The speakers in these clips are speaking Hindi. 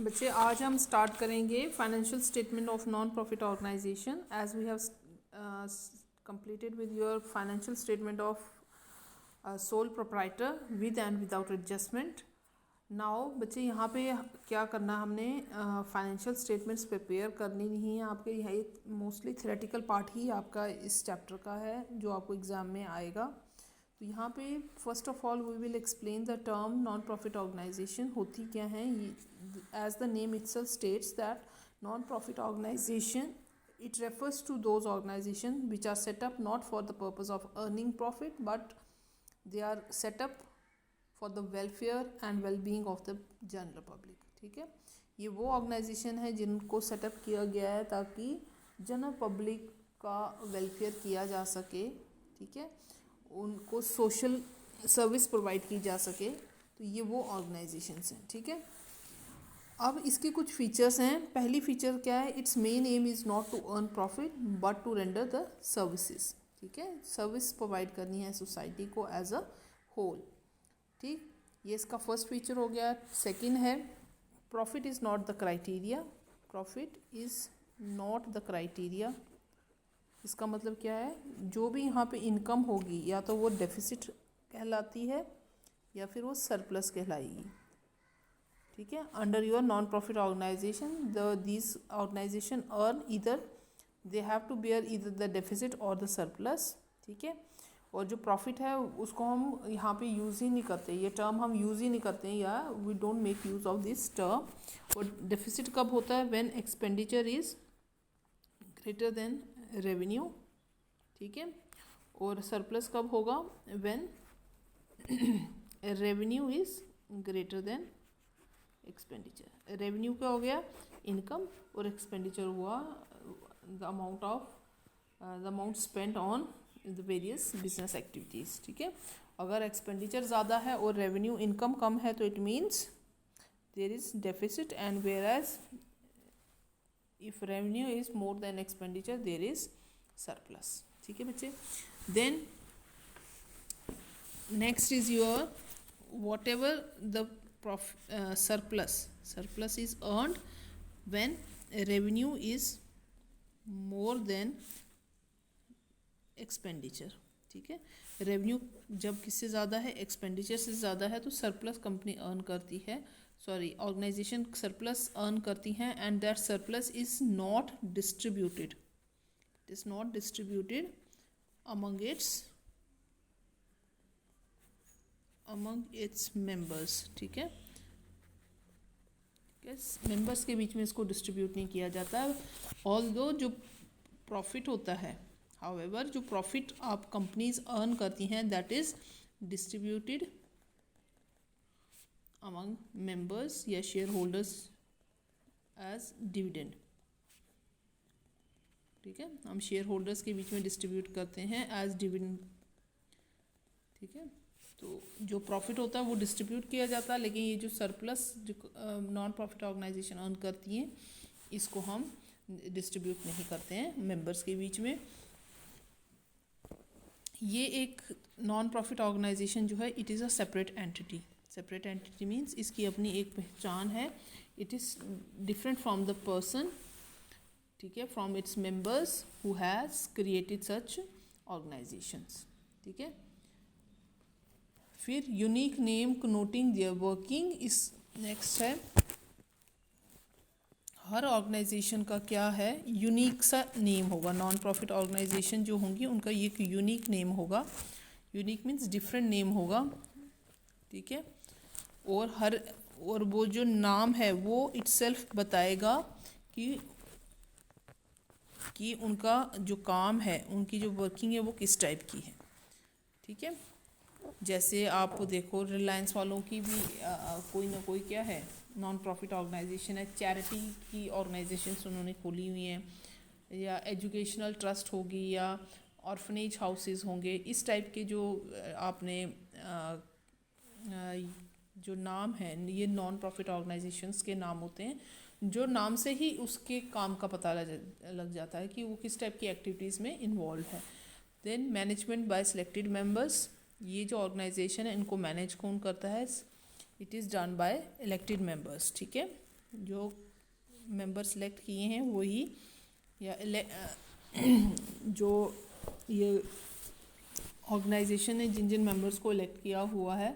बच्चे आज हम स्टार्ट करेंगे financial statement of non profit organization as we have completed with your financial statement of sole proprietor with and without adjustment. Now बच्चे यहाँ पे क्या करना है, हमने फाइनेंशियल स्टेटमेंट्स प्रिपेयर करनी नहीं है आपके। यह मोस्टली थ्योरेटिकल पार्ट ही आपका इस चैप्टर का है जो आपको एग्ज़ाम में आएगा। तो यहाँ पे first of all we will explain the term non profit organization होती क्या है। As the name itself states that non-profit organization, it refers to those organizations which are set up not for the purpose of earning profit but they are set up for the welfare and well-being of the general public। ठीक है, ये वो ऑर्गेनाइजेशन है जिनको सेटअप किया गया है ताकि जनरल पब्लिक का वेलफेयर किया जा सके। ठीक है, उनको सोशल सर्विस प्रोवाइड की जा सके। तो ये वो ऑर्गेनाइजेशंस हैं। ठीक है, अब इसके कुछ फीचर्स हैं। पहली फीचर क्या है, its main aim is not to earn profit but to render the services. ठीक है, सर्विस प्रोवाइड करनी है सोसाइटी को एज अ होल। ठीक, ये इसका फर्स्ट फीचर हो गया। सेकंड है profit is not the criteria. Profit is not the criteria, इसका मतलब क्या है, जो भी यहाँ पे इनकम होगी या तो वो डेफिसिट कहलाती है या फिर वो सरप्लस कहलाएगी। ठीक है, under your non profit organization this organization earn either they have to bear either the deficit और द सरप्लस। ठीक है, और जो प्रॉफिट है उसको हम यहाँ पे यूज़ ही नहीं करते, ये टर्म हम यूज़ ही नहीं करते हैं या we don't make use of this term. और डेफिसिट कब होता है, when expenditure is greater than revenue. ठीक है, और सरप्लस कब होगा, when revenue is greater than expenditure. Revenue क्या हो गया, इनकम, और एक्सपेंडिचर हुआ the amount spent on the various business activities. ठीक है, अगर एक्सपेंडिचर ज़्यादा है और रेवेन्यू इनकम कम है तो it means there is deficit, and whereas if revenue is more than expenditure there is surplus. ठीक है बच्चे, then next is your whatever the surplus is earned when revenue is more than expenditure। ठीक है, रेवेन्यू जब किससे ज़्यादा है, एक्सपेंडिचर से ज़्यादा है, तो सरप्लस कंपनी अर्न करती है, ऑर्गेनाइजेशन सरप्लस अर्न करती हैं। And that surplus is not distributed, it is not distributed among its members। ठीक है, मेंबर्स के बीच में इसको डिस्ट्रीब्यूट नहीं किया जाता है। ऑल्दो जो प्रॉफिट होता है, हाउएवर जो प्रॉफिट आप कंपनीज अर्न करती हैं that is distributed among members या शेयर होल्डर्स एज डिविडेंड। ठीक है, हम शेयर होल्डर्स के बीच में डिस्ट्रीब्यूट करते हैं एज डिविडेंड। ठीक है, तो जो प्रॉफिट होता है वो डिस्ट्रीब्यूट किया जाता है, लेकिन ये जो सरप्लस जो नॉन प्रॉफिट ऑर्गेनाइजेशन अर्न करती हैं इसको हम डिस्ट्रीब्यूट नहीं करते हैं मेंबर्स के बीच में। ये एक नॉन प्रॉफिट ऑर्गेनाइजेशन जो है it is a separate entity. Separate entity means इसकी अपनी एक पहचान है, it is different from the person. ठीक है, from its members who has created such organisations. ठीक है, फिर यूनिक नेम कनोटिंग देयर वर्किंग इस नेक्स्ट है। हर ऑर्गेनाइजेशन का क्या है, यूनिक सा नेम होगा। नॉन प्रॉफिट ऑर्गेनाइजेशन जो होंगी उनका ये एक यूनिक नेम होगा। यूनिक मीन्स डिफरेंट नेम होगा। ठीक है, और वो जो नाम है वो इटसेल्फ बताएगा कि उनका जो काम है, उनकी जो वर्किंग है वो किस टाइप की है। ठीक है, जैसे आप देखो रिलायंस वालों की भी कोई ना कोई क्या है, नॉन प्रॉफिट ऑर्गेनाइजेशन है, चैरिटी की ऑर्गेनाइजेशंस उन्होंने खोली हुई हैं, या एजुकेशनल ट्रस्ट होगी या ऑर्फनेज हाउसेस होंगे। इस टाइप के जो आपने जो नाम है ये नॉन प्रॉफिट ऑर्गेनाइजेशंस के नाम होते हैं, जो नाम से ही उसके काम का पता लग जाता है कि वो किस टाइप की एक्टिविटीज़ में इन्वॉल्व है। Then management by selected members, ये जो ऑर्गेनाइजेशन है इनको मैनेज कौन करता है, it is done by elected members. ठीक है, जो मेंबर सेलेक्ट किए हैं वही, या जो ये ऑर्गेनाइजेशन ने जिन जिन मेंबर्स को इलेक्ट किया हुआ है,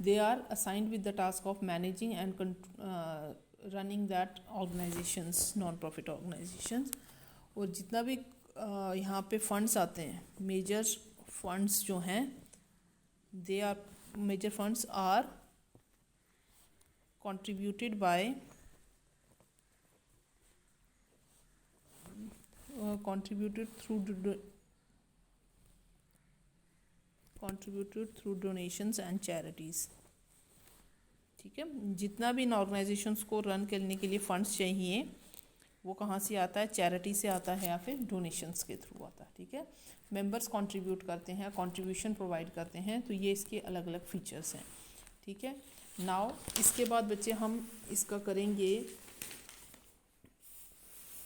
they are assigned with the task of managing and running that organizations, non profit organizations. और जितना भी यहाँ पे फंड्स आते हैं, मेजर फंड्स जो हैं, they are major funds are contributed by contributed through donations and charities। ठीक है, जितना भी इन ऑर्गेनाइजेशंस को रन करने के लिए फंड्स चाहिए वो कहाँ से आता है, चैरिटी से आता है या फिर डोनेशंस के थ्रू आता है। ठीक है, मेंबर्स कंट्रीब्यूट करते हैं, कंट्रीब्यूशन प्रोवाइड करते हैं, तो ये इसके अलग अलग फीचर्स हैं। ठीक है, नाउ इसके बाद बच्चे हम इसका करेंगे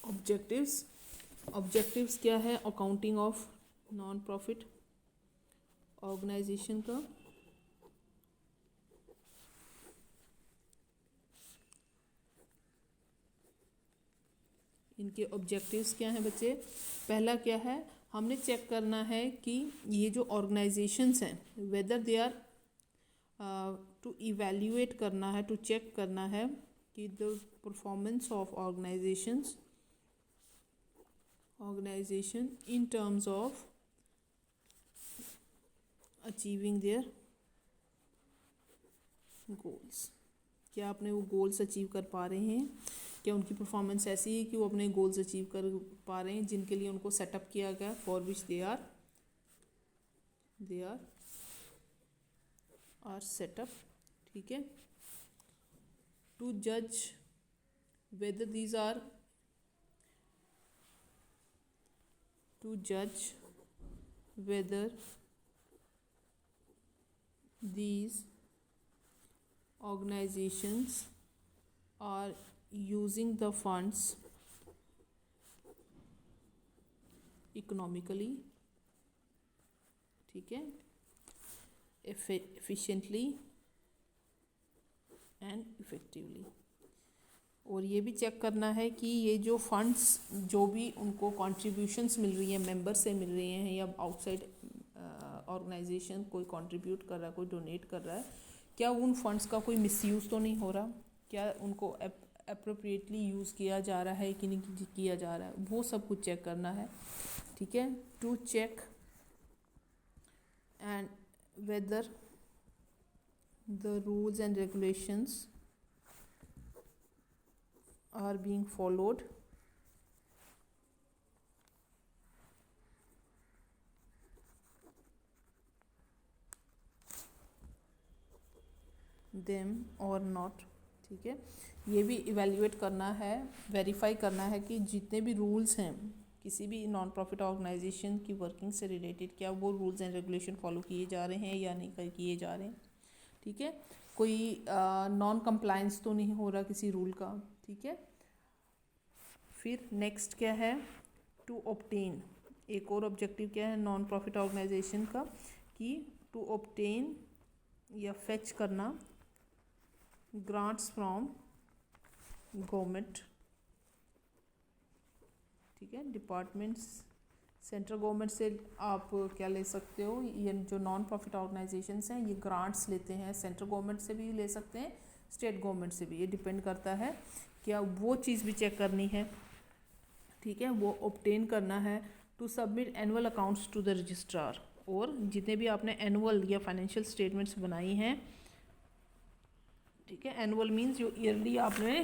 ऑब्जेक्टिव्स। ऑब्जेक्टिव्स क्या है accounting of non profit organisation का। इनके ऑब्जेक्टिव्स क्या हैं बच्चे? पहला क्या है, हमने चेक करना है कि ये जो ऑर्गेनाइजेशंस हैं whether they are to evaluate करना है, टू चेक करना है कि the performance of organization in terms of achieving their goals. क्या अपने वो गोल्स अचीव कर पा रहे हैं? क्या उनकी परफॉर्मेंस ऐसी है कि वो अपने गोल्स अचीव कर पा रहे हैं जिनके लिए उनको सेटअप किया गया, for which they are setup. ठीक है, टू जज whether these are these organizations are using the funds economically, ठीक है, efficiently and effectively। और ये भी चेक करना है कि ये जो फंड्स जो भी उनको कॉन्ट्रीब्यूशंस मिल रही हैं, मेंबर से मिल रही हैं या आउटसाइड ऑर्गेनाइजेशन कोई कंट्रीब्यूट कर रहा है, कोई डोनेट कर रहा है, क्या उन फंड्स का कोई मिसयूज़ तो नहीं हो रहा, क्या उनको अप्रोप्रिएटली यूज़ किया जा रहा है कि नहीं किया जा रहा है, वो सब कुछ चेक करना है। ठीक है, to check and whether the rules and regulations are being followed, them or not। ठीक है, ये भी इवेल्युएट करना है, वेरीफाई करना है कि जितने भी रूल्स हैं किसी भी नॉन प्रॉफिट ऑर्गेनाइजेशन की वर्किंग से रिलेटेड, क्या वो रूल्स एंड रेगुलेशन फॉलो किए जा रहे हैं या नहीं किए जा रहे हैं। ठीक है, कोई नॉन कंप्लायंस तो नहीं हो रहा किसी रूल का। ठीक है, फिर नेक्स्ट क्या है, टू ऑब्टेन। एक और ऑब्जेक्टिव क्या है नॉन प्रॉफिट ऑर्गेनाइजेशन का, कि टू ऑब्टेन या फेच करना ग्रांट्स फ्रॉम गवर्नमेंट। ठीक है, डिपार्टमेंट्स, सेंट्रल गवर्नमेंट से आप क्या ले सकते हो, ये जो नॉन प्रॉफिट ऑर्गेनाइजेशंस हैं ये ग्रांट्स लेते हैं, सेंट्रल गवर्नमेंट से भी ले सकते हैं, स्टेट गवर्नमेंट से भी, ये डिपेंड करता है। क्या वो चीज़ भी चेक करनी है। ठीक है, वो ऑब्टेन करना है। To submit annual accounts to the registrar. और जितने भी आपने एनुअल या फाइनेंशियल स्टेटमेंट्स बनाई हैं, ठीक है, एनुअल मीन्स जो ईयरली आपने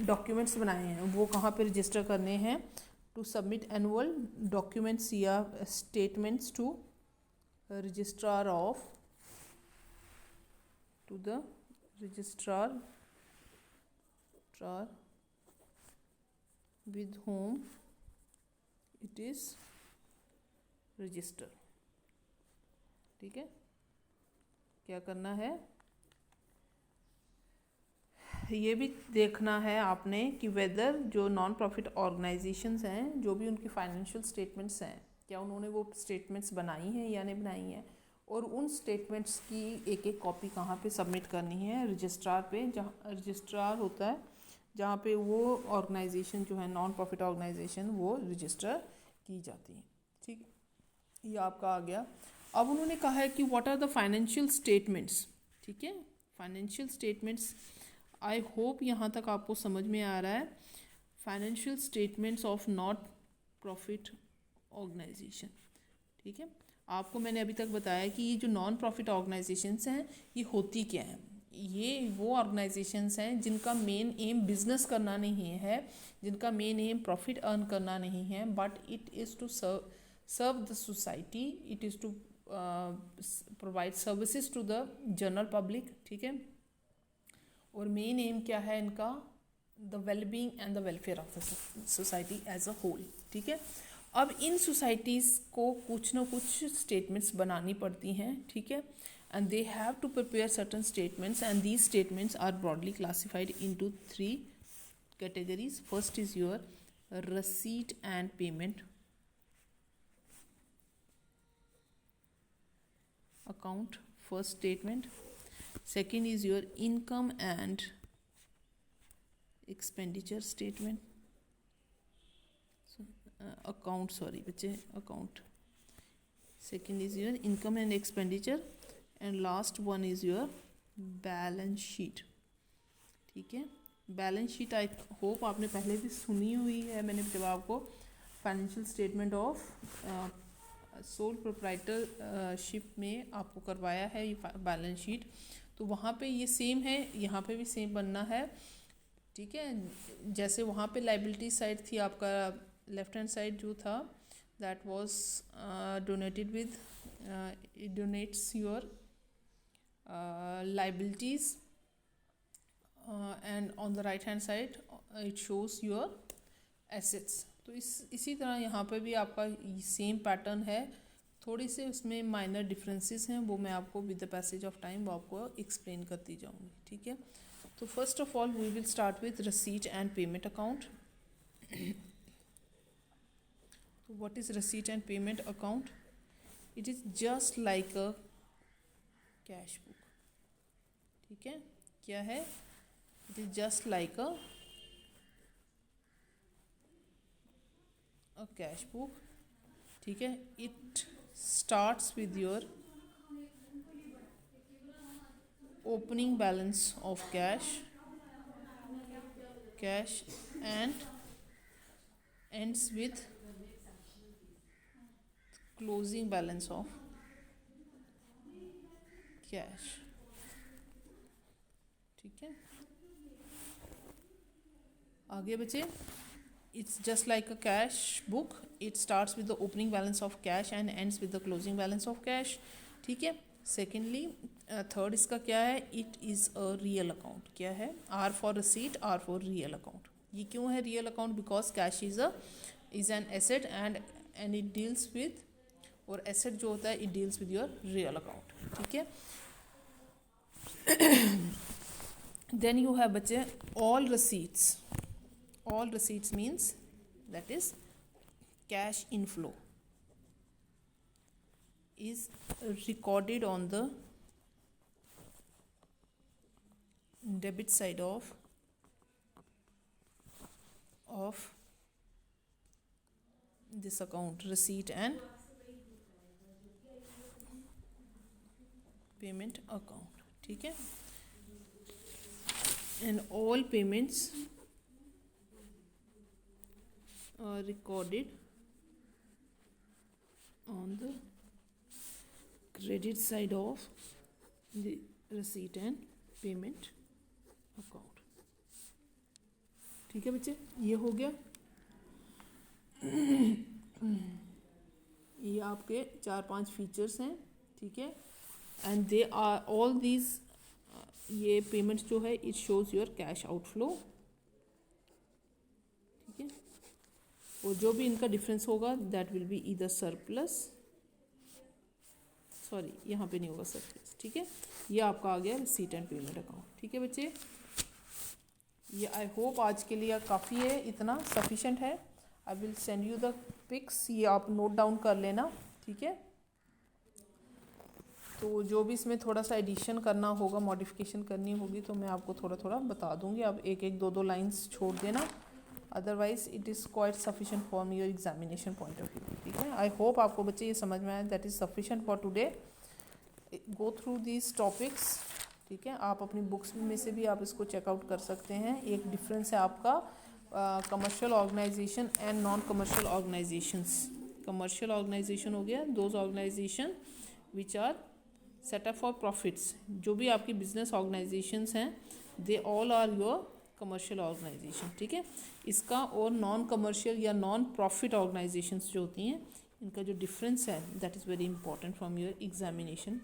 डॉक्यूमेंट्स बनाए हैं वो कहाँ पे रजिस्टर करने हैं। टू सबमिट एनुअल डॉक्यूमेंट्स या statements to registrar of, to the registrar with whom it is registered। ठीक है, क्या करना है, ये भी देखना है आपने कि वेदर जो नॉन प्रॉफिट ऑर्गेनाइजेशंस हैं, जो भी उनकी फाइनेंशियल स्टेटमेंट्स हैं, क्या उन्होंने वो स्टेटमेंट्स बनाई हैं या नहीं बनाई हैं, और उन स्टेटमेंट्स की एक एक कॉपी कहाँ पे सबमिट करनी है, रजिस्ट्रार पे। जहाँ रजिस्ट्रार होता है जहाँ पे वो ऑर्गेनाइजेशन जो है नॉन प्रॉफिट ऑर्गेनाइजेशन वो रजिस्टर की जाती है। ठीक है, ये आपका आ गया। अब उन्होंने कहा है कि what are the financial statements. ठीक है, फाइनेंशियल स्टेटमेंट्स, आई होप यहाँ तक आपको समझ में आ रहा है। Financial statements of not profit organization. ठीक है, आपको मैंने अभी तक बताया कि ये जो नॉन प्रॉफिट ऑर्गेनाइजेशंस हैं ये होती क्या हैं। ये वो ऑर्गेनाइजेशंस हैं जिनका मेन एम बिजनेस करना नहीं है, जिनका मेन एम प्रॉफिट अर्न करना नहीं है, but it is to serve the society, it is to provide services to the general public. ठीक है, और मेन एम क्या है इनका, the wellbeing and the welfare of the society as a whole. ठीक है, अब इन सोसाइटीज़ को कुछ ना कुछ स्टेटमेंट्स बनानी पड़ती हैं। ठीक है, and they have to prepare certain statements, and these statements are broadly classified into 3 categories. First is your receipt and payment account, first statement. Second is your income and expenditure statement, account, sorry बच्चे, account. Second is your income and expenditure, and last one is your balance sheet. ठीक है, बैलेंस शीट आई होप आपने पहले भी सुनी हुई है। मैंने जब आपको financial statement of sole proprietorship में आपको करवाया है ये बैलेंस शीट, तो वहाँ पे ये सेम है, यहाँ पे भी सेम बनना है। ठीक है, जैसे वहाँ पे लाइबिलिटी साइड थी आपका, लेफ्ट हैंड साइड जो था that was donated with, it donates your liabilities, and on the right hand side it shows your assets. तो इसी तरह यहाँ पे भी आपका सेम पैटर्न है, थोड़ी से उसमें माइनर डिफरेंसेस हैं, वो मैं आपको with the passage of time वो आपको एक्सप्लेन करती जाऊँगी। ठीक है, तो first of all we will start with receipt and payment account. तो what is receipt and payment account? It is just like a cash book. ठीक है, क्या है? It is just like a cash book. ठीक है, it starts with your opening balance of cash and ends with closing balance of cash. ठीक है, आगे बचे, it's just like a cash book, it starts with the opening balance of cash and ends with the closing balance of cash. ठीक है, सेकेंडली थर्ड इसका क्या है? It is a real account. क्या है? R for receipt, R for real account. ये क्यों है real account? Because cash is an asset and it deals with, और एसेट जो होता है it deals with your real account. ठीक है, then you have बच्चे all receipts. All receipts means that is cash inflow is recorded on the debit side of this account, receipt and payment account. ठीक है, and all payments are recorded on the credit side of the receipt and payment account. ठीक है बच्चे, ये हो गया। ये आपके 4-5 फीचर्स हैं। ठीक है, and they are all these, ये पेमेंट्स जो है it shows your cash outflow. ठीक है, और जो भी इनका डिफरेंस होगा that will be either surplus, sorry यहाँ पे नहीं होगा सरप्लस। ठीक है, ये आपका आ गया रिसीट एंड पेमेंट अकाउंट। ठीक है बच्चे, ये आई होप आज के लिए काफ़ी है, इतना सफिशेंट है। I will send you the pics, ये आप नोट डाउन कर लेना। ठीक है, तो जो भी इसमें थोड़ा सा एडिशन करना होगा, मॉडिफिकेशन करनी होगी, तो मैं आपको थोड़ा थोड़ा बता दूंगी। आप एक एक दो दो लाइंस छोड़ देना, otherwise it is quite sufficient for your examination point of view. ठीक है, आई होप आपको बच्चे ये समझ में आए। That is sufficient for today. Go through these topics. ठीक है, आप अपनी बुक्स में से भी आप इसको चेकआउट कर सकते हैं। एक डिफरेंस है आपका commercial organisation and non commercial organisations. Commercial organisation हो गया those organisation which are set up for profits. जो भी आपकी बिजनेस ऑर्गेनाइजेशंस हैं, they all are your commercial organisation. ठीक है, इसका और नॉन कमर्शियल या नॉन प्रॉफिट ऑर्गेनाइजेशंस जो होती हैं, इनका जो डिफरेंस है that is very important from your examination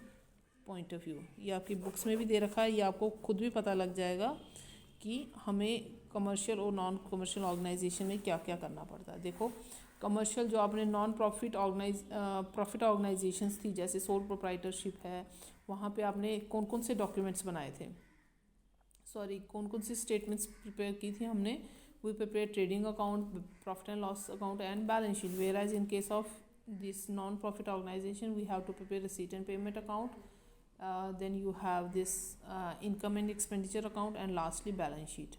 point of view. ये आपकी बुक्स में भी दे रखा है, ये आपको खुद भी पता लग जाएगा कि हमें कमर्शियल और नॉन कमर्शियल ऑर्गेनाइजेशन में क्या क्या करना पड़ता है। देखो, कमर्शियल जो आपने नॉन प्रॉफिट प्रॉफिट ऑर्गेनाइजेशंस थी, जैसे सोल प्रोप्राइटरशिप है, वहाँ पे आपने कौन कौन से डॉक्यूमेंट्स बनाए थे, कौन कौन सी स्टेटमेंट्स प्रिपेयर की थी हमने। We prepare trading account, profit and loss account and balance sheet. Whereas in case of this non profit organisation we have to prepare receipt and payment account, then you have this income and expenditure account and lastly balance sheet.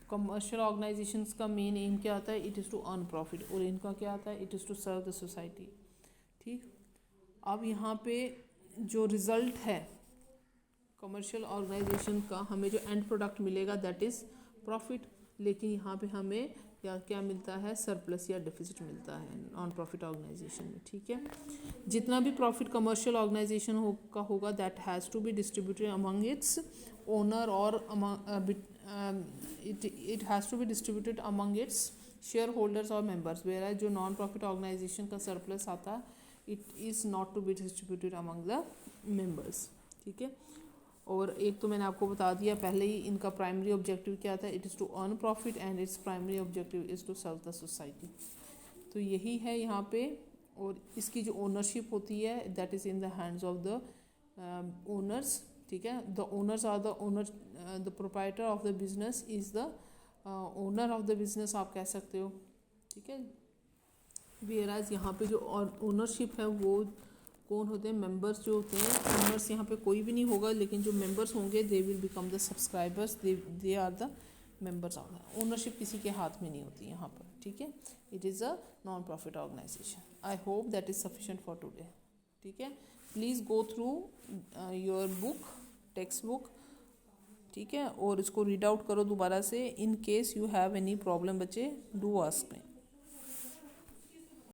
Commercial organisations का मेन एम क्या आता है, it is to earn profit, और इनका क्या आता है, it is to serve the society. ठीक, अब यहाँ पे जो रिज़ल्ट है कमर्शियल ऑर्गेनाइजेशन का, हमें जो एंड प्रोडक्ट मिलेगा दैट इज़ प्रॉफिट, लेकिन यहाँ पे हमें या क्या मिलता है, सरप्लस या डिफिसिट मिलता है नॉन प्रॉफिट ऑर्गेनाइजेशन में। ठीक है, जितना भी प्रॉफिट कमर्शियल ऑर्गेनाइजेशन का होगा that has to be distributed among its owner और it has to be distributed among its share holders और मेंबर्स। वेयर जो नॉन प्रॉफिट ऑर्गेनाइजेशन का सरप्लस आता है, it is not to be distributed among the members. ठीक है, और एक तो मैंने आपको बता दिया पहले ही, इनका प्राइमरी ऑब्जेक्टिव क्या था, it is to earn profit and its primary objective is to serve the society. तो यही है यहाँ पे, और इसकी जो ओनरशिप होती है that is in the hands of the owners. ठीक है, the owners are the owner, the proprietor of the business is the owner of the business, आप कह सकते हो। ठीक है, वेयरएज यहाँ पे जो ओनरशिप है वो कौन होते हैं, मेंबर्स जो होते हैं। ओनर्स यहाँ पे कोई भी नहीं होगा, लेकिन जो मेंबर्स होंगे they will become the subscribers, they are the members of the. Ownership किसी के हाथ में नहीं होती यहाँ पर। ठीक है, it is a non profit organisation. I hope that is sufficient for today. ठीक है, please go through your book, text book. ठीक है, और इसको रीड आउट करो दोबारा से। In case you have any problem बच्चे, डू आस्क मी।